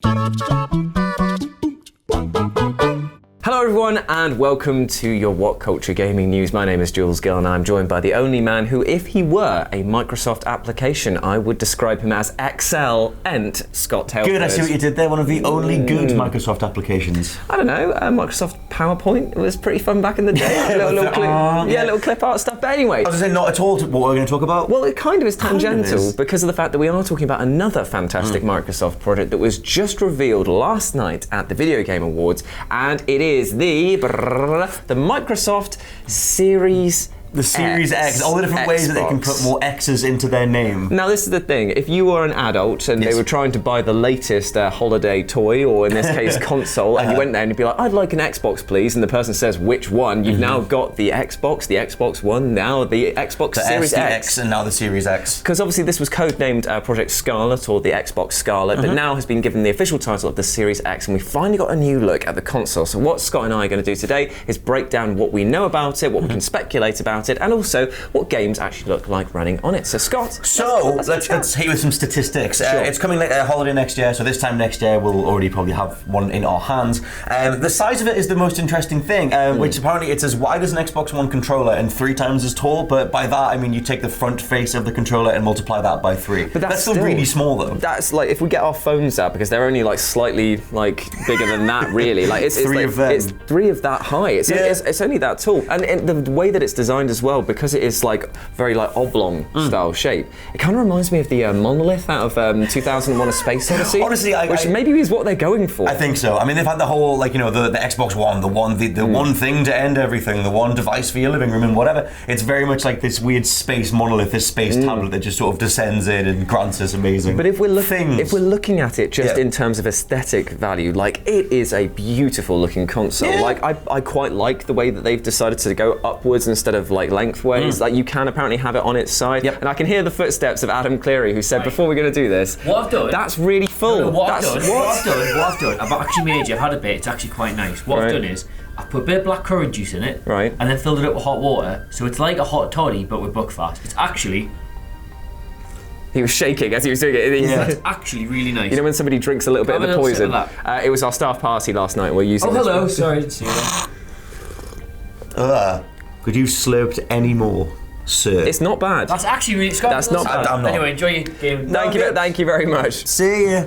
Hello everyone and welcome to your WhatCulture Gaming News. My name is Jules Gill and I'm joined by the only man who, if he were a Microsoft application, I would describe him as excellent, Scott Tailford. Good, I see what you did there. One of the only good Microsoft applications. I don't know, Microsoft PowerPoint was pretty fun back in the day. little clip art stuff. But anyway. I was going to say, not at all what we're going to talk about. Well, it kind of is tangential because of the fact that we are talking about another fantastic Microsoft project that was just revealed last night at the Video Game Awards, and it is the Microsoft Series The Series X, all the different ways that they can put more X's into their name. Now this is the thing, if you were an adult and they were trying to buy the latest holiday toy, or in this case console, and you went there and you'd be like, I'd like an Xbox please, and the person says which one, you've now got the Xbox One, now the Xbox Series X, and now the Series X. Because obviously this was codenamed Project Scarlett, or the Xbox Scarlett, but now has been given the official title of the Series X, and we finally got a new look at the console. So what Scott and I are going to do today is break down what we know about it, what we can speculate about it, and also what games actually look like running on it. So Scott, let's hit you with some statistics. Sure. It's coming like a holiday next year, so this time next year we'll already probably have one in our hands. The size of it is the most interesting thing, which apparently it's as wide as an Xbox One controller and 3 times as tall, but by that I mean you take the front face of the controller and multiply that by 3. But that's still really small though. That's like, if we get our phones out, because they're only like slightly like bigger than that really, like it's 3 of them. It's 3 of that high. It's only that tall, and the way that it's designed as well, because it is like very like oblong style shape, it kind of reminds me of the monolith out of 2001: A Space Odyssey. Honestly, which maybe is what they're going for. I think so. I mean, they've had the whole the Xbox One, the one thing to end everything, the one device for your living room and whatever. It's very much like this weird space monolith, this space tablet that just sort of descends in and grants us amazing. But if we're looking at it just in terms of aesthetic value, like it is a beautiful looking console. Yeah. Like I quite like the way that they've decided to go upwards instead of like lengthways. Like you can apparently have it on its side. Yep. And I can hear the footsteps of Adam Cleary, who said before we're going to do this, what I've done, that's really full. What I've done, I've actually made I've had a bit, it's actually quite nice. What I've done is, I've put a bit of blackcurrant juice in it, and then filled it up with hot water, so it's like a hot toddy, but with buckfast. It's actually... He was shaking as he was doing it. It's actually really nice. You know when somebody drinks a little bit of the poison? It was our staff party last night, we're using this. Hello, sorry, I didn't see that. Could you slurped any more, sir? It's not bad. That's actually really... Scott, that's not bad. I'm not. Anyway, enjoy your game. Thank you very much. See ya.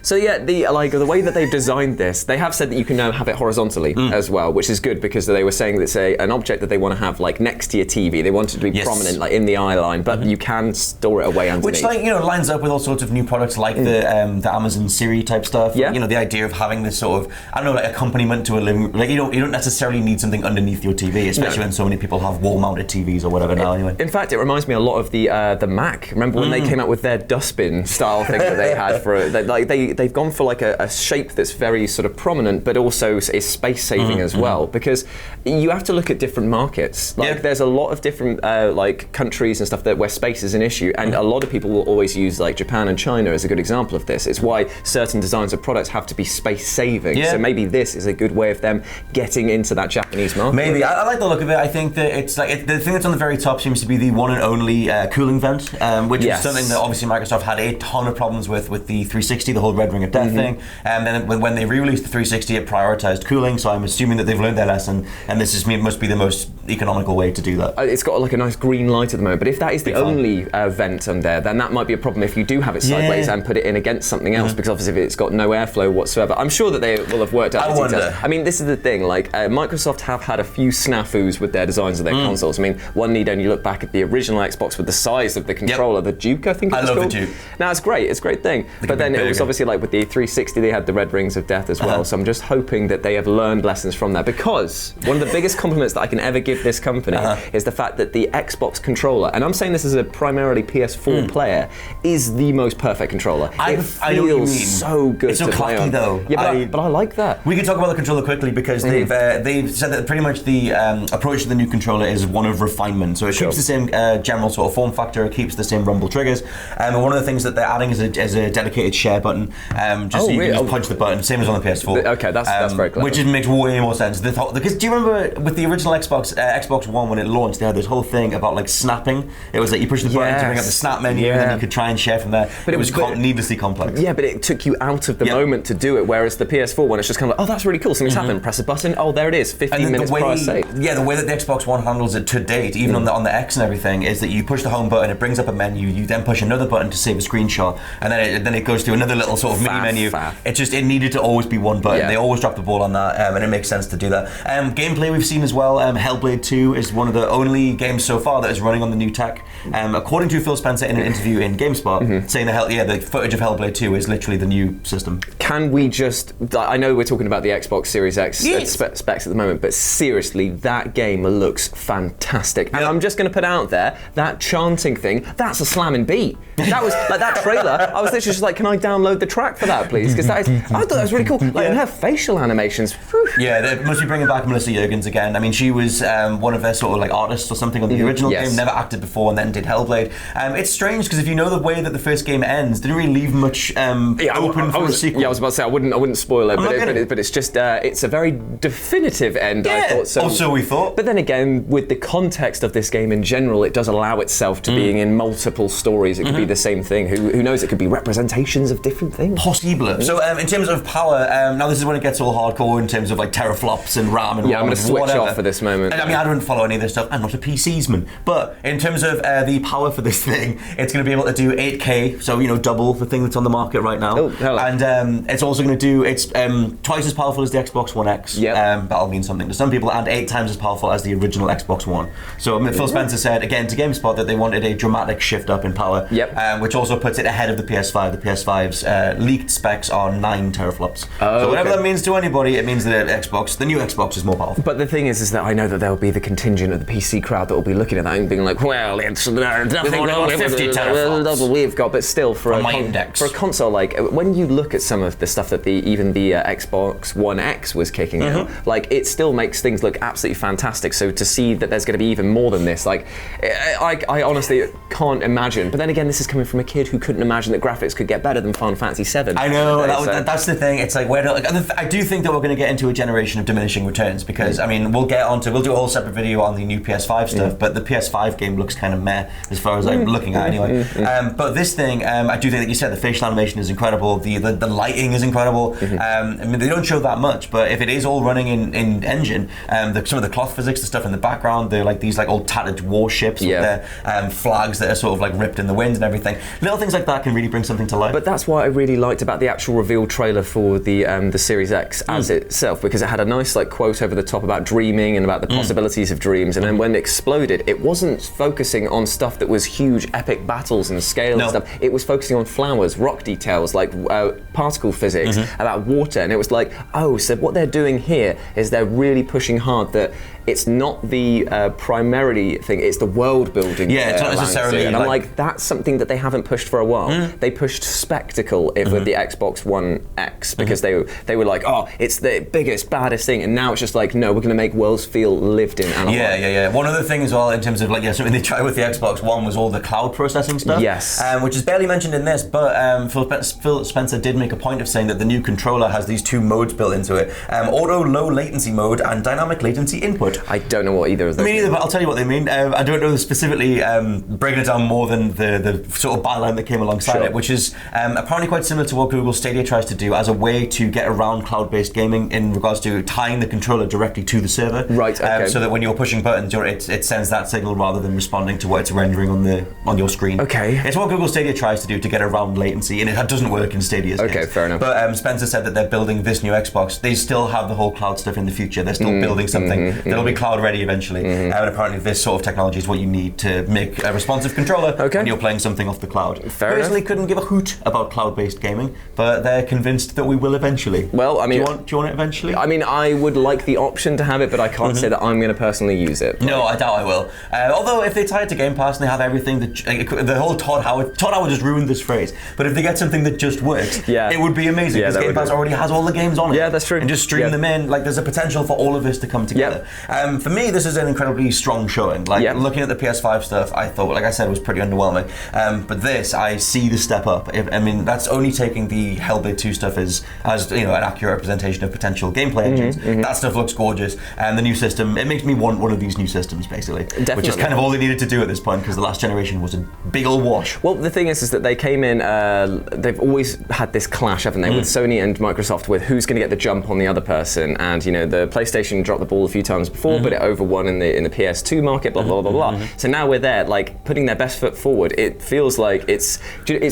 So yeah, the way that they've designed this, they have said that you can now have it horizontally as well, which is good because they were saying that it's an object that they want to have like next to your TV. They want it to be prominent, like in the eye line, but you can store it away underneath. Which lines up with all sorts of new products like the Amazon Siri type stuff. Yeah. The idea of having this sort of accompaniment to a living. Like you don't necessarily need something underneath your TV, especially when so many people have wall-mounted TVs or whatever now. Anyway. In fact, it reminds me a lot of the Mac. Remember when they came out with their dustbin style thing that they had for it? They've gone for like a shape that's very sort of prominent, but also is space saving as well, because you have to look at different markets. Like there's a lot of different like countries and stuff where space is an issue, and a lot of people will always use like Japan and China as a good example of this. It's why certain designs of products have to be space saving. So maybe this is a good way of them getting into that Japanese market. Maybe. I like the look of it. I think that it's like the thing that's on the very top seems to be the one and only cooling vent, which is something that obviously Microsoft had a ton of problems with the 360, the whole Red Ring of Death thing. And then when they re-released the 360, it prioritized cooling, so I'm assuming that they've learned their lesson, and this must be the most economical way to do that. It's got like a nice green light at the moment, but if that is the only vent on there, then that might be a problem if you do have it sideways and put it in against something else, because obviously if it's got no airflow whatsoever. I'm sure that they will have worked out the details. I mean, this is the thing, like Microsoft have had a few snafus with their designs of their consoles. I mean, one need only look back at the original Xbox with the size of the controller, the Duke, I think it was called. I love the Duke. Now it's great, it's a great thing. But then it was obviously like with the 360, they had the Red Rings of Death as well, so I'm just hoping that they have learned lessons from that, because one of the biggest compliments that I can ever give this company is the fact that the Xbox controller, and I'm saying this as a primarily PS4 player, is the most perfect controller. It feels so good it's so to play on. Though. Yeah, but I like that. We can talk about the controller quickly because they've said that pretty much the approach to the new controller is one of refinement. So it keeps the same general sort of form factor, it keeps the same rumble triggers, and one of the things that they're adding is a dedicated share button, so you can just punch the button, same as on the PS4. Okay, that's very clever. Which makes way more sense. Because do you remember with the original Xbox, Xbox One, when it launched, they had this whole thing about like snapping. It was like you push the button to bring up the snap menu, and then you could try and share from there. But it was needlessly complex. Yeah, but it took you out of the moment to do it, whereas the PS4 one, it's just kind of like, oh, that's really cool, something's happened, press a button, oh, there it is, 15 minutes prior save. Yeah, the way that the Xbox One handles it to date, even on the X and everything, is that you push the home button, it brings up a menu, you then push another button to save a screenshot, and then it goes to another little sort of mini menu. It needed to always be one button. They always drop the ball on that, and it makes sense to do that. Gameplay we've seen as well. Hellblade 2 is one of the only games so far that is running on the new tech. According to Phil Spencer in an interview in GameSpot, saying the footage of Hellblade 2 is literally the new system. Can we just? I know we're talking about the Xbox Series X specs at the moment, but seriously, that game looks fantastic. And I'm just going to put out there that chanting thing. That's a slamming beat. That was like that trailer. I was literally just like, can I download the track for that, please? Because I thought that was really cool. Like, and her facial animations. Whew. Yeah, they must be bringing back Melissa Juergens again. I mean, she was one of their sort of like artists or something on the original game. Never acted before, and then did Hellblade. It's strange because if you know the way that the first game ends, didn't really leave much open for a sequel. Yeah, I was about to say I wouldn't spoil it, but it's just it's a very definitive end. I thought so. Also, we thought. But then again, with the context of this game in general, it does allow itself to being in multiple stories. It could be the same thing. Who knows? It could be representations of different things. Possible. So in terms of power, now this is when it gets all hardcore in terms of like teraflops and RAM and I'm going to switch off for this moment. And, I mean, I don't follow any of this stuff. I'm not a PCsman. But in terms of the power for this thing, it's going to be able to do 8K, so double the thing that's on the market right now. Oh, hello. And it's also going to do twice as powerful as the Xbox One X. That'll mean something to some people, and 8 times as powerful as the original Xbox One. So Phil Spencer said again to GameSpot that they wanted a dramatic shift up in power, which also puts it ahead of the PS5. The PS5's leaked specs are 9 teraflops. So whatever that means to anybody, it means that the new Xbox is more powerful. But the thing is that I know that there'll be the contingent of the PC crowd that will be looking at that and being like, well, it's 50 teraflops. We've got, but still for a console, like when you look at some of the stuff that even the Xbox One X was kicking out, like it still makes things look absolutely fantastic. So to see that there's going to be even more than this, like I honestly can't imagine. But then again, this is coming from a kid who couldn't imagine that graphics could get better than Final Fantasy VII. I know, that's the thing. It's like I do think that we're going to get into a generation of diminishing returns because I mean we'll do a whole separate video on the new PS5 stuff, but the PS5 game looks kind of meh as far as I'm looking at anyway. But this thing, I do think that you said the facial animation is incredible, the lighting is incredible. I mean they don't show that much, but if it is all running in engine, some of the cloth physics, the stuff in the background, they're like these like old tattered warships with their flags that are sort of like ripped in the wind and everything. Little things like that can really bring something to life. But that's what I really liked about the actual reveal trailer for the Series X as itself, because it had a nice like quote over the top about dreaming and about the possibilities of dreams, and then when it exploded, it wasn't focusing on stuff that was huge epic battles and scale and stuff. It was focusing on flowers, rock details, like particle physics, about water, and it was like, oh, so what they're doing here is they're really pushing hard that it's not the primarily thing, it's the world building. Yeah, it's not necessarily. And I'm like, that's something that they haven't pushed for a while. They pushed spectacle with the Xbox One X because they were like, oh, it's the biggest, baddest thing, and now it's just like, no, we're going to make worlds feel lived in. And yeah. One other thing as well in terms of like, something they tried with the Xbox One was all the cloud processing stuff. Yes. Which is barely mentioned in this, but Phil Spencer did make a point of saying that the new controller has these 2 modes built into it: auto low latency mode and dynamic latency input. I don't know what either of those. Me neither, but I'll tell you what they mean. I don't know specifically breaking it down more than the sort of byline that came alongside it, which is apparently quite similar to what Google Stadia tries to do as a way to get around cloud-based gaming in regards to tying the controller directly to the server. Right. Okay. So that when you're pushing buttons, it sends that signal rather than responding to what it's rendering on your screen. Okay. It's what Google Stadia tries to do to get around latency, and it doesn't work in Stadia's case. Okay, fair enough. But Spencer said that they're building this new Xbox. They still have the whole cloud stuff in the future. They're still building something that'll be cloud ready eventually. And apparently this sort of technology is what you need to make a responsive controller when you're playing something off the cloud. Personally, couldn't give a hoot about cloud-based gaming, but they're convinced that we will eventually. Well, I mean, do you want it eventually? I mean, I would like the option to have it, but I can't say that I'm going to personally use it. No, I doubt I will. Although if they tie it to Game Pass and they have everything, the whole Todd Howard just ruined this phrase, but if they get something that just works, it would be amazing, because Game Pass already has all the games on it. Yeah, that's true. And just stream them in. Like, there's a potential for all of this to come together. For me, this is an incredibly strong showing. Like, looking at the PS5 stuff, I thought, like I said, it was pretty underwhelming. But this, I see the step up. I mean, that's only taking the Hellblade 2 stuff as an accurate representation of potential gameplay engines. That stuff looks gorgeous, and the new system, it makes me want one of these new systems, basically. Definitely. Which is kind of all they needed to do at this point, because the last generation was a big old wash. Well, the thing is that they came in, they've always had this clash, haven't they, with Sony and Microsoft, with who's going to get the jump on the other person. And, the PlayStation dropped the ball a few times before, but it overwon in the PS2 market, blah, blah, blah, blah. So now we're there, like, putting their best foot forward. It feels like it's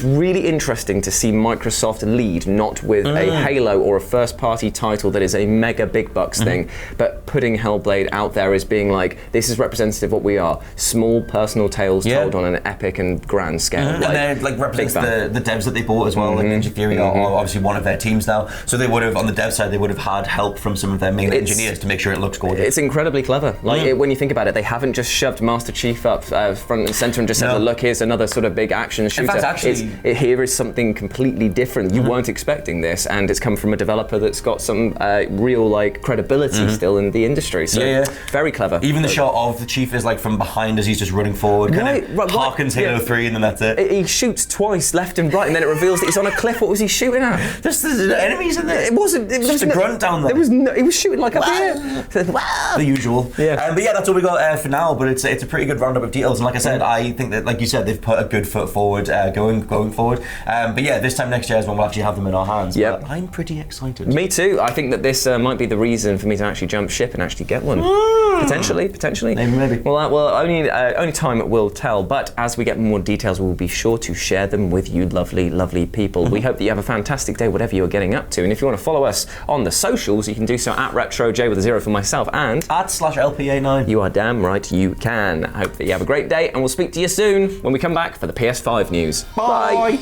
really interesting to see Microsoft lead, not with a Halo or a first-party title that is a mega big bucks thing, but putting Hellblade out there as being like, this is representative of what we are. Small personal tales told on an epic and grand scale. And they're represents the devs that they bought as well. Like Ninja Theory are obviously one of their teams now. So they would have, on the dev side, they would have had help from some of their main engineers to make sure it looks gorgeous. It's incredibly clever. Like when you think about it, they haven't just shoved Master Chief up front and center and just said, look, here's another sort of big action shooter. In fact, actually, here is something completely different. You weren't expecting this, and it's come from a developer that's got some real credibility still in the industry. So very clever. Even the shot of the Chief is like from behind as he's just running forward, kind of harkens Halo 3, and then that's it. He shoots twice, left and right, and then it reveals that he's on a cliff. What was he shooting at? There's enemies in there. It wasn't. It was just a grunt down there. He was shooting like up here. The usual. Yeah. But that's all we got for now. But it's a pretty good roundup of details. And like I said, I think that, like you said, they've put a good foot forward going forward. But this time next year is when we'll actually have them in our hands. Yep. But I'm pretty excited. Me too. I think that this might be the reason for me to actually jump ship and actually get one. Potentially. Maybe. Well, only time will tell. But as we get more details, we'll be sure to share them with you, lovely, lovely people. We hope that you have a fantastic day, whatever you're getting up to. And if you want to follow us on the socials, you can do so at RetroJ with a 0 for myself and at /LPA9. You are damn right you can. I hope that you have a great day, and we'll speak to you soon when we come back for the PS5 news. Bye.